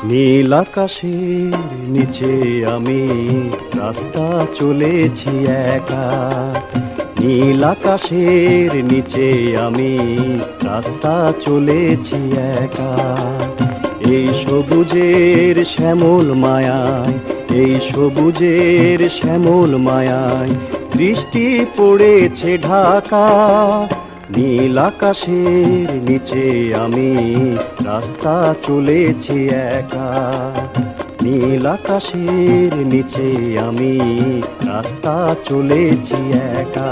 নীল আকাশের নিচে আমি রাস্তা চলেছি একা। নীল আকাশের নিচে আমি রাস্তা চলেছি একা। এই সবুজের শ্যামল মায়ায়, এই সবুজের শ্যামল মায়ায় দৃষ্টি পড়েছে ঢাকা। নীল আকাশের নিচে আমি রাস্তা চলেছি একা। নীল আকাশের নিচে আমি রাস্তা চলেছি একা।